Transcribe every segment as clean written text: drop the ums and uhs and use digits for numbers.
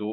2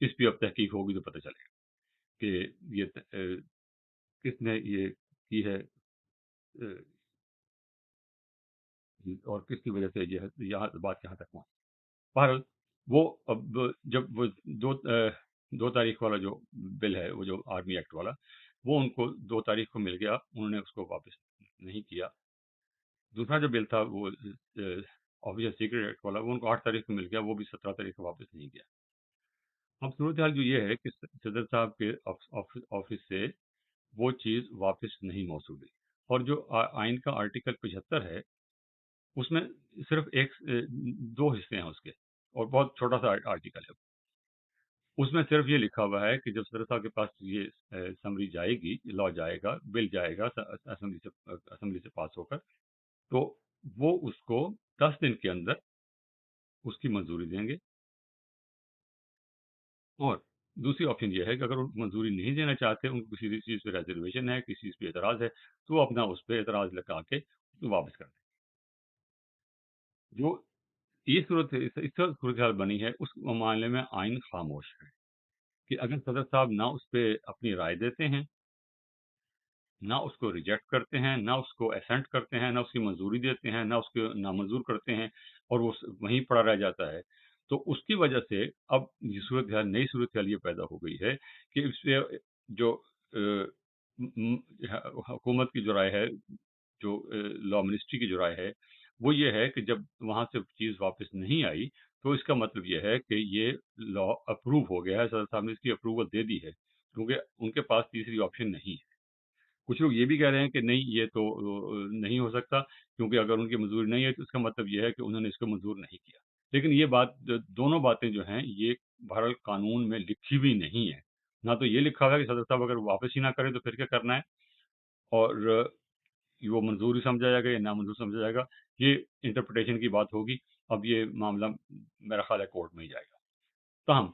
اس پہ اب تحقیق ہوگی تو پتہ چلے گا کہ یہ کس نے یہ کی ہے اور کس کی وجہ سے یہ یہاں بات یہاں تک پہنچی۔ بہرحال وہ اب جب وہ دو 2 تاریخ والا جو بل ہے، وہ جو آرمی ایکٹ والا، وہ ان کو 2 تاریخ کو مل گیا، انہوں نے اس کو واپس نہیں کیا۔ دوسرا جو بل تھا وہ آفیسر سیکرٹ ایکٹ والا، وہ ان کو 8 تاریخ کو مل گیا، وہ بھی 17 تاریخ کو واپس نہیں گیا۔ اب صورتحال جو یہ ہے کہ صدر صاحب کے آفس سے وہ چیز واپس نہیں موصول ہوئی، اور جو آئین کا آرٹیکل 75 ہے، اس میں صرف 2 حصے ہیں اس کے، اور بہت چھوٹا سا آرٹیکل ہے۔ اس میں صرف یہ لکھا ہوا ہے کہ جب صدر صاحب کے پاس یہ سمری جائے گی، لا جائے گا، بل جائے گا اسمبلی سے پاس ہو کر، تو وہ اس کو 10 دن کے اندر اس کی منظوری دیں گے۔ اور دوسری آپشن یہ ہے کہ اگر وہ منظوری نہیں دینا چاہتے، ان کو کسی چیز پہ ریزرویشن ہے، کسی چیز پہ اعتراض ہے، تو وہ اپنا اس پہ اعتراض لگا کے واپس کر دیں۔ جو یہ صورتحال بنی ہے، اس معاملے میں آئین خاموش ہے کہ اگر صدر صاحب نہ اس پہ اپنی رائے دیتے ہیں، نہ اس کو ریجیکٹ کرتے ہیں، نہ اس کو اسینٹ کرتے ہیں، نہ اس کی منظوری دیتے ہیں، نہ اس کو نامنظور کرتے ہیں، اور وہ وہیں پڑا رہ جاتا ہے، تو اس کی وجہ سے اب یہ نئی صورتحال یہ پیدا ہو گئی ہے کہ اس پہ جو حکومت کی جو رائے ہے، جو لا منسٹری کی جو رائے ہے، وہ یہ ہے کہ جب وہاں سے چیز واپس نہیں آئی، تو اس کا مطلب یہ ہے کہ یہ لا اپروو ہو گیا ہے، صدر صاحب نے اس کی اپروول دے دی ہے، کیونکہ ان کے پاس تیسری آپشن نہیں ہے۔ کچھ لوگ یہ بھی کہہ رہے ہیں کہ نہیں، یہ تو نہیں ہو سکتا، کیونکہ اگر ان کی منظوری نہیں ہے تو اس کا مطلب یہ ہے کہ انہوں نے اس کو منظور نہیں کیا۔ لیکن یہ بات، دونوں باتیں جو ہیں، یہ بہرحال قانون میں لکھی ہوئی نہیں ہے۔ نہ تو یہ لکھا ہوا ہے کہ صدر صاحب اگر واپس ہی نہ کریں تو پھر کیا کرنا ہے، اور وہ منظوری سمجھا جائے گا یا نامنظور سمجھا جائے گا، یہ انٹرپریٹیشن کی بات ہوگی۔ اب یہ معاملہ میرا خیال ہے کورٹ میں ہی جائے گا۔ تاہم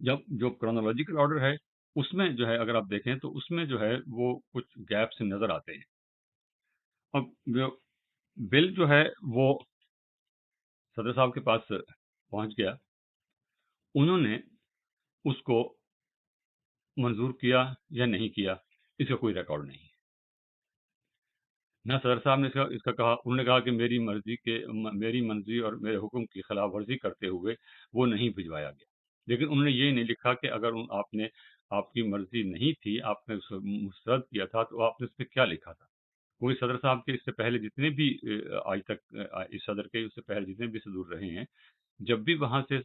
جب جو کرونالوجیکل آرڈر ہے، اس میں جو ہے اگر آپ دیکھیں تو اس میں جو ہے وہ کچھ گیپس نظر آتے ہیں۔ اب جو بل جو ہے وہ صدر صاحب کے پاس پہنچ گیا، انہوں نے اس کو منظور کیا یا نہیں کیا، اس کا کوئی ریکارڈ نہیں ہے۔ نہ صدر صاحب نے اس کا کہا، انہوں نے کہا کہ میری مرضی اور میرے حکم کی خلاف ورزی کرتے ہوئے وہ نہیں بھجوایا گیا۔ لیکن انہوں نے یہ نہیں لکھا کہ اگر آپ کی مرضی نہیں تھی، آپ نے اس کو مسترد کیا تھا، تو آپ نے اس پہ کیا لکھا تھا۔ کوئی صدر صاحب کے اس سے پہلے جتنے بھی آج تک اس صدر کے اس سے پہلے جتنے بھی صدور رہے ہیں، جب بھی وہاں سے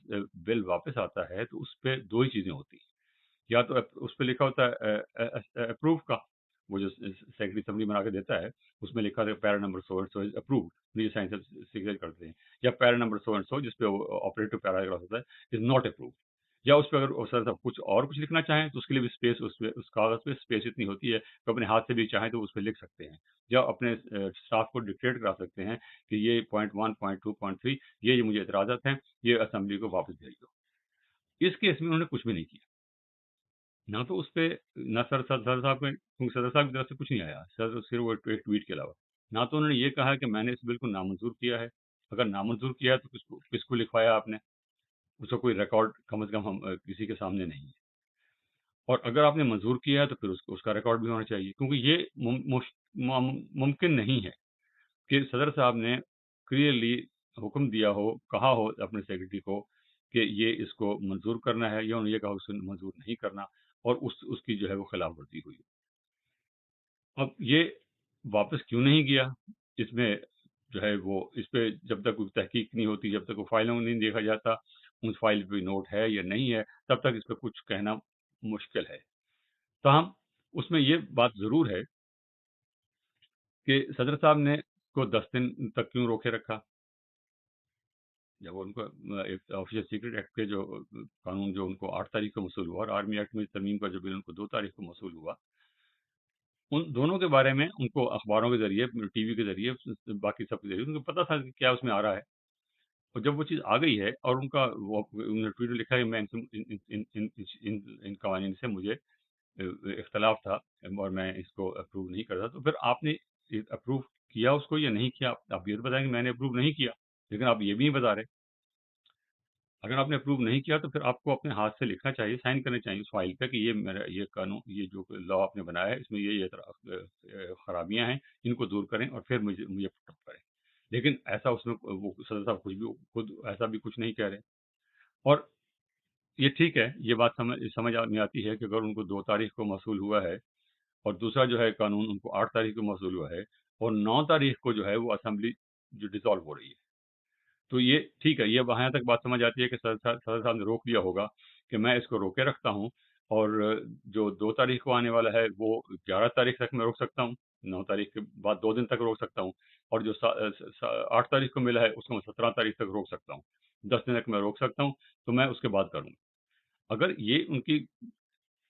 بل واپس آتا ہے تو اس پہ 2 ہی چیزیں ہوتی ہیں، یا تو اس پہ لکھا ہوتا ہے اپروو کا، وہ جو سیکرٹری اسمبلی بنا کے دیتا ہے، اس میں لکھا ہوتا ہے پیرا number so and so is approved, یہ سائن سگنیچر کرتے ہیں، یا پیرا نمبر سو اینڈ سو جس پہ آپریٹو پیراگراف ہوتا ہے از ناٹ اپرووڈ، یا اس پہ اگر سر صاحب کچھ لکھنا چاہیں تو اس کے لیے بھی اسپیس، اس کاغذ پہ اسپیس اتنی ہوتی ہے کہ اپنے ہاتھ سے بھی چاہیں تو اس پہ لکھ سکتے ہیں، یا اپنے اسٹاف کو ڈکٹیٹ کرا سکتے ہیں کہ یہ .1 .2 .3 یہ مجھے اعتراضات ہیں، یہ اسمبلی کو واپس بھیج دو۔ اس کیس میں انہوں نے کچھ بھی نہیں کیا، نہ تو اس پہ، نہ صدر صاحب میں، کیونکہ صدر صاحب کی طرف سے کچھ نہیں آیا، صرف وہ ایک ٹویٹ کے علاوہ، نہ تو انہوں نے یہ کہا کہ میں نے اس بل کو نامنظور کیا ہے۔ اگر نامنظور کیا ہے تو کس کو لکھوایا آپ نے، اس کا کوئی ریکارڈ کم از کم ہم کسی کے سامنے نہیں ہے، اور اگر آپ نے منظور کیا ہے تو پھر اس کا ریکارڈ بھی ہونا چاہیے، کیونکہ یہ ممکن نہیں ہے کہ صدر صاحب نے کلیئرلی حکم دیا ہو، کہا ہو اپنے سیکرٹری کو کہ یہ اس کو منظور کرنا ہے، یا انہوں نے یہ کہا اس کو منظور نہیں کرنا، اور اس کی جو ہے وہ خلاف ورزی ہوئی۔ اب یہ واپس کیوں نہیں گیا، اس میں جو ہے وہ اس پہ جب تک کوئی تحقیق نہیں ہوتی، جب تک وہ فائلوں نہیں دیکھا جاتا، اس فائل پہ نوٹ ہے یا نہیں ہے، تب تک اس پہ کچھ کہنا مشکل ہے۔ تاہم اس میں یہ بات ضرور ہے کہ صدر صاحب نے کو 10 دن تک کیوں روکے رکھا، جب ان کو ایک آفیسر سیکرٹ ایکٹ کے جو قانون جو ان کو 8 تاریخ کو موصول ہوا، اور آرمی ایکٹ میں ترمیم کا جو بل ان کو 2 تاریخ کو موصول ہوا، ان دونوں کے بارے میں ان کو اخباروں کے ذریعے، ٹی وی کے ذریعے، باقی سب کے ذریعے ان کو پتا تھا کہ کیا اس میں آ رہا ہے، اور جب وہ چیز آ گئی ہے، اور انہوں نے ٹویٹ لکھا ہے کہ میں ان قوانین سے مجھے اختلاف تھا اور میں اس کو اپروو نہیں کرتا، تو پھر آپ نے اپروو کیا اس کو یا نہیں کیا؟ آپ یہ تو بتائیں کہ میں نے اپروو نہیں کیا، لیکن آپ یہ بھی نہیں بتا رہے۔ اگر آپ نے اپروو نہیں کیا تو پھر آپ کو اپنے ہاتھ سے لکھنا چاہیے، سائن کرنے چاہیے اس فائل پہ کہ یہ میرا یہ قانون، یہ جو لا آپ نے بنایا ہے اس میں یہ خرابیاں ہیں، ان کو دور کریں اور پھر مجھے پٹ اپ کریں۔ لیکن ایسا اس میں وہ صدر صاحب کچھ بھی خود ایسا بھی کچھ نہیں کہہ رہے۔ اور یہ ٹھیک ہے، یہ بات سمجھ میں آتی ہے کہ اگر ان کو 2 تاریخ کو موصول ہوا ہے اور دوسرا جو ہے قانون ان کو 8 تاریخ کو موصول ہوا ہے اور 9 تاریخ کو جو ہے وہ اسمبلی جو ڈیزالو ہو رہی ہے، تو یہ ٹھیک ہے، یہ وہاں تک بات سمجھ آتی ہے کہ صدر صاحب نے روک دیا ہوگا کہ میں اس کو روکے رکھتا ہوں، اور جو 2 تاریخ کو آنے والا ہے وہ 11 تاریخ تک میں روک سکتا ہوں، 9 تاریخ کے بعد 2 دن تک روک سکتا ہوں، اور جو 8 تاریخ کو ملا ہے اس کو میں 17 تاریخ تک روک سکتا ہوں، 10 دن تک میں روک سکتا ہوں، تو میں اس کے بعد کروں گا۔ اگر یہ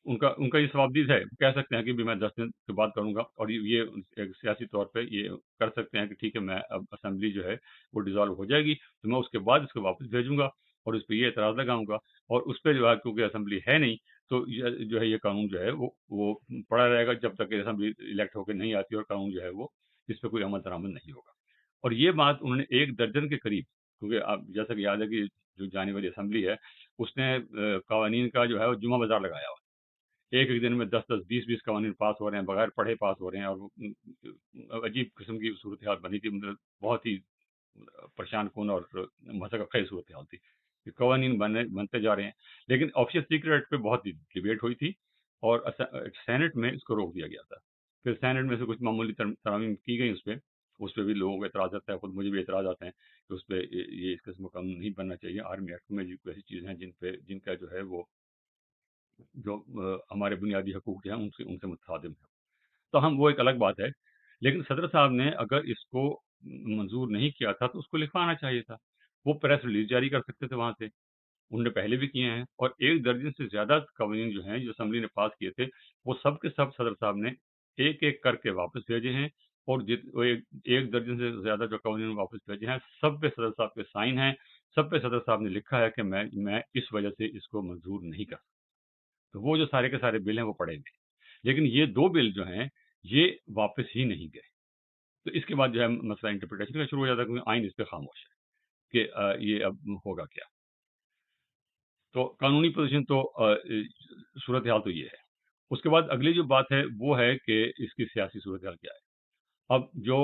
ان کا یہ ثوابدید ہے، کہہ سکتے ہیں کہ بھی میں 10 دن کے بعد کروں گا، اور یہ ایک سیاسی طور پہ یہ کر سکتے ہیں کہ ٹھیک ہے میں اب اسمبلی جو ہے وہ ڈیزالو ہو جائے گی تو میں اس کے بعد اس کو واپس بھیجوں گا اور اس پہ یہ اعتراض لگاؤں گا، اور اس پہ جو ہے کیونکہ اسمبلی ہے نہیں تو جو ہے یہ قانون جو ہے وہ پڑا رہے گا جب تک کہ اسمبلی الیکٹ ہو کے نہیں آتی، اور قانون جو ہے وہ اس پہ کوئی عمل درآمد نہیں ہوگا۔ اور یہ بات انہوں نے 1 درجن کے قریب، کیونکہ آپ جیسا کہ یاد ہے کہ جو جانے والی اسمبلی ہے اس نے قوانین کا جو ہے وہ جمعہ بازار لگایا ہوا، ایک ایک دن میں 10 10 20 20 قوانین پاس ہو رہے ہیں، بغیر پڑھے پاس ہو رہے ہیں، اور عجیب قسم کی صورتحال بنی تھی، مطلب بہت ہی پریشان کن اور مذہب خیز صورتحال تھی کہ قوانین بنتے جا رہے ہیں، لیکن آفیشیل سیکرٹ ایکٹ پہ بہت ہی ڈبیٹ ہوئی تھی اور سینٹ میں اس کو روک دیا گیا تھا۔ پھر سینٹ میں سے کچھ معمولی ترامیم کی گئی اس پہ بھی لوگوں کو اعتراض آتا ہے، خود مجھے بھی اعتراض آتے ہیں کہ اس پہ یہ اس قسم کا قانون نہیں بننا چاہیے۔ آرمی ایکٹ میں جو ایسی چیزیں ہیں جن کا جو ہے وہ جو ہمارے بنیادی حقوق جو ہیں ان سے متصادم ہے، تو ہم وہ ایک الگ بات ہے۔ لیکن صدر صاحب نے اگر اس کو منظور نہیں کیا تھا تو اس کو لکھوانا چاہیے تھا، وہ پریس ریلیز جاری کر سکتے تھے وہاں سے، انہوں نے پہلے بھی کیے ہیں، اور 1 درجن سے زیادہ قوانین جو ہیں جو اسمبلی نے پاس کیے تھے وہ سب کے سب صدر صاحب نے ایک ایک کر کے واپس بھیجے ہیں، اور وہ 1 درجن سے زیادہ جو قوانین واپس بھیجے ہیں سب پہ صدر صاحب کے سائن ہیں، سب پہ صدر صاحب نے لکھا ہے کہ میں اس وجہ سے اس کو منظور نہیں کر سکتا۔ تو وہ جو سارے کے سارے بل ہیں وہ پڑے ہوئے ہیں، لیکن یہ 2 بل جو ہیں یہ واپس ہی نہیں گئے۔ تو اس کے بعد جو ہے مسئلہ انٹرپریٹیشن کا شروع ہو جاتا ہے، کیونکہ آئین اس پہ خاموش ہے کہ یہ اب ہوگا کیا۔ تو قانونی پوزیشن تو صورتحال تو یہ ہے۔ اس کے بعد اگلی جو بات ہے وہ ہے کہ اس کی سیاسی صورتحال کیا ہے۔ اب جو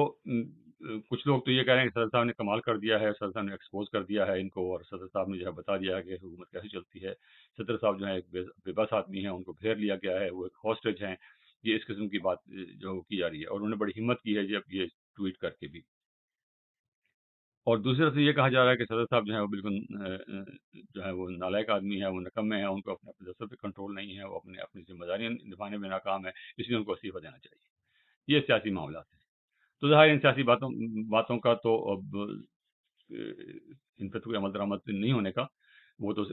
کچھ لوگ تو یہ کہہ رہے ہیں کہ صدر صاحب نے کمال کر دیا ہے، صدر صاحب نے ایکسپوز کر دیا ہے ان کو، اور صدر صاحب نے جو ہے بتا دیا ہے کہ حکومت کیسے چلتی ہے۔ صدر صاحب جو ہیں ایک بے بس آدمی ہیں، ان کو گھیر لیا گیا ہے، وہ ایک ہاسٹیج ہیں۔ یہ اس قسم کی بات جو کی جا رہی ہے، اور انہوں نے بڑی ہمت کی ہے جب یہ ٹویٹ کر کے بھی۔ اور دوسری طرف سے یہ کہا جا رہا ہے کہ صدر صاحب جو ہے وہ بالکل جو ہے وہ نالائق آدمی ہے، وہ نکمے ہیں، ان کو اپنے جسد پہ کنٹرول نہیں ہے، وہ اپنی ذمہ داریاں نبھانے میں ناکام ہے، اس لیے ان کو استعفیٰ دینا چاہیے۔ یہ سیاسی معاملات ہیں۔ تو ظاہر ان سیاسی باتوں کا تو اب ان پہ کوئی عمل درآمد نہیں ہونے کا، وہ تو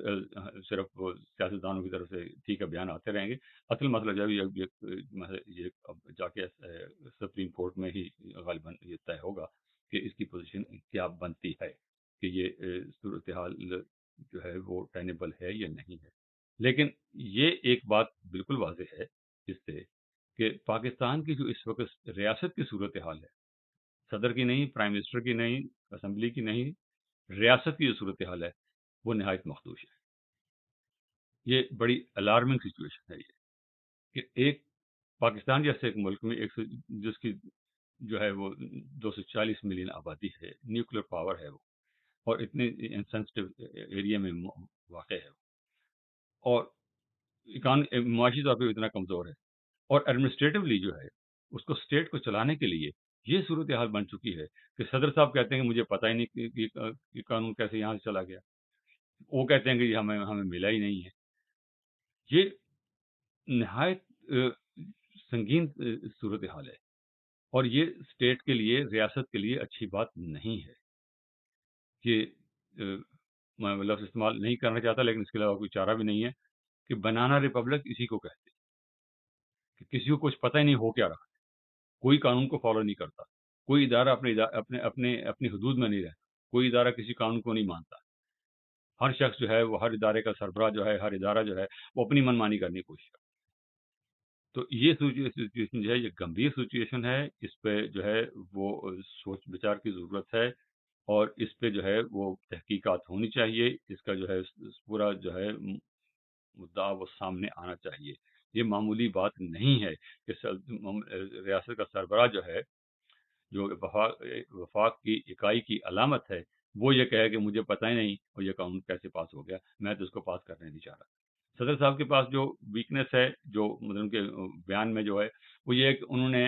صرف سیاستدانوں کی طرف سے ٹھیک ہے بیان آتے رہیں گے۔ اصل مسئلہ جو ہے یہ اب جا کے سپریم کورٹ میں ہی غالباً یہ طے ہوگا کہ اس کی پوزیشن کیا بنتی ہے، کہ یہ صورتحال جو ہے وہ ٹینیبل ہے یا نہیں ہے۔ لیکن یہ ایک بات بالکل واضح ہے اس سے کہ پاکستان کی جو اس وقت ریاست کی صورتحال ہے، صدر کی نہیں، پرائم منسٹر کی نہیں، اسمبلی کی نہیں، ریاست کی جو صورتحال ہے وہ نہایت مخدوش ہے۔ یہ بڑی الارمنگ سچویشن ہے، یہ کہ ایک پاکستان جیسے ایک ملک میں جس کی جو ہے وہ 240 ملین آبادی ہے، نیوکلیر پاور ہے وہ، اور اتنے سینسٹیو ایریا میں واقع ہے، اور معاشی طور پہ اتنا کمزور ہے، اور ایڈمنسٹریٹولی جو ہے اس کو اسٹیٹ کو چلانے کے لیے یہ صورتحال بن چکی ہے کہ صدر صاحب کہتے ہیں کہ مجھے پتہ ہی نہیں کہ یہ قانون کیسے یہاں سے چلا گیا، وہ کہتے ہیں کہ یہ ہمیں ملا ہی نہیں ہے۔ یہ نہایت سنگین صورتحال ہے، اور یہ اسٹیٹ کے لیے، ریاست کے لیے اچھی بات نہیں ہے کہ میں لفظ استعمال نہیں کرنا چاہتا لیکن اس کے علاوہ کوئی چارہ بھی نہیں ہے کہ بنانا ریپبلک اسی کو کہتے ہیں، کہ کسی کو کچھ پتہ ہی نہیں ہو کیا رہا، کوئی قانون کو فالو نہیں کرتا، کوئی ادارہ اپنی حدود میں نہیں رہتا، کوئی ادارہ کسی قانون کو نہیں مانتا، ہر شخص جو ہے وہ، ہر ادارے کا سربراہ جو ہے، ہر ادارہ جو ہے وہ اپنی منمانی کرنے کی کوشش کرتا ہے۔ تو یہ سچویشن جو ہے یہ گمبھیر سچویشن ہے، اس پہ جو ہے وہ سوچ بچار کی ضرورت ہے، اور اس پہ جو ہے وہ تحقیقات ہونی چاہیے، اس کا جو ہے پورا جو ہے مدعا وہ سامنے آنا چاہیے۔ یہ معمولی بات نہیں ہے کہ ریاست کا سربراہ جو ہے، جو وفاق کی اکائی کی علامت ہے، وہ یہ کہے کہ مجھے پتہ ہی نہیں اور یہ قانون کیسے پاس ہو گیا، میں تو اس کو پاس کرنے نہیں چاہ رہا۔ صدر صاحب کے پاس جو ویکنس ہے، جو مطلب ان کے بیان میں جو ہے، وہ یہ ہے کہ انہوں نے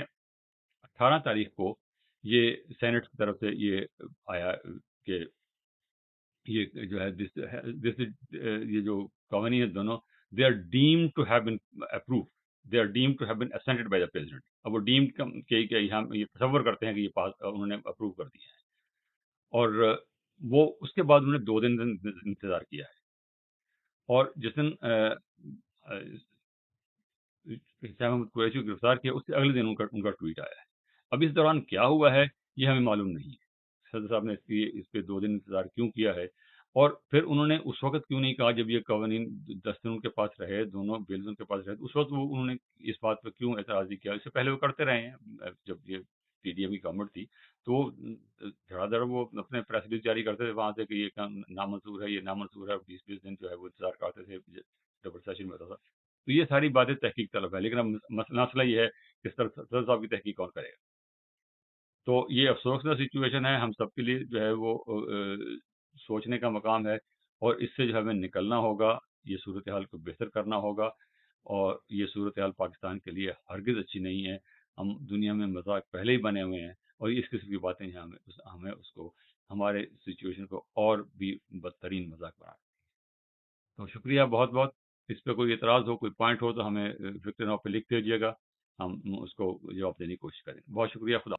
18 تاریخ کو یہ سینٹ کی طرف سے یہ آیا کہ یہ جو ہے یہ جو قوانین ہیں دونوں، they are deemed to have been approve, they are deemed to have been assented by the president. اب وہ ڈیمڈ کہ ہم یہ تصور کرتے ہیں کہ یہ پاس انہوں نے اپروو کر دیا ہے، اور وہ اس کے بعد انہوں نے 2 دن انتظار کیا ہے، اور جس دن حسام احمد قریشی کو گرفتار کیا، اس سے اگلے دن ان کا ٹویٹ آیا ہے۔ اب اس دوران کیا ہوا ہے یہ ہمیں معلوم نہیں ہے، صدر صاحب نے اس پہ 2 دن انتظار کیوں کیا ہے، اور پھر انہوں نے اس وقت کیوں نہیں کہا جب یہ قوانین 10 دن ان کے پاس رہے، دونوں بلز ان کے پاس رہے، تو اس وقت انہوں نے اس بات پہ کیوں اعتراض نہیں کیا؟ اس سے پہلے وہ کرتے رہے ہیں، جب یہ پی ڈی ایم کی گورنمنٹ تھی تو وہ دھڑا دھڑ وہ اپنے پریس ریلیز جاری کرتے تھے وہاں سے کہ یہ نامنظور ہے، یہ نامنظور ہے، 20 دن جو ہے وہ انتظار کرتے تھے، ڈبل سیشن میں ہوتا تھا۔ تو یہ ساری باتیں تحقیق طلب ہے، لیکن اب مسئلہ یہ ہے کہ صدر صاحب کی تحقیق کون کرے گا؟ تو یہ افسوسناک سچویشن ہے، ہم سب کے لیے جو ہے وہ سوچنے کا مقام ہے، اور اس سے جو ہمیں نکلنا ہوگا، یہ صورتحال کو بہتر کرنا ہوگا، اور یہ صورتحال پاکستان کے لیے ہرگز اچھی نہیں ہے۔ ہم دنیا میں مذاق پہلے ہی بنے ہوئے ہیں، اور اس قسم کی باتیں ہمیں اس کو ہمارے سچویشن کو اور بھی بدترین مذاق بنا۔ تو شکریہ بہت بہت۔ اس پہ کوئی اعتراض ہو، کوئی پوائنٹ ہو تو ہمیں فکر نو پہ لکھ دیجیے گا، ہم اس کو جواب دینے کی کوشش کریں۔ بہت شکریہ، خدا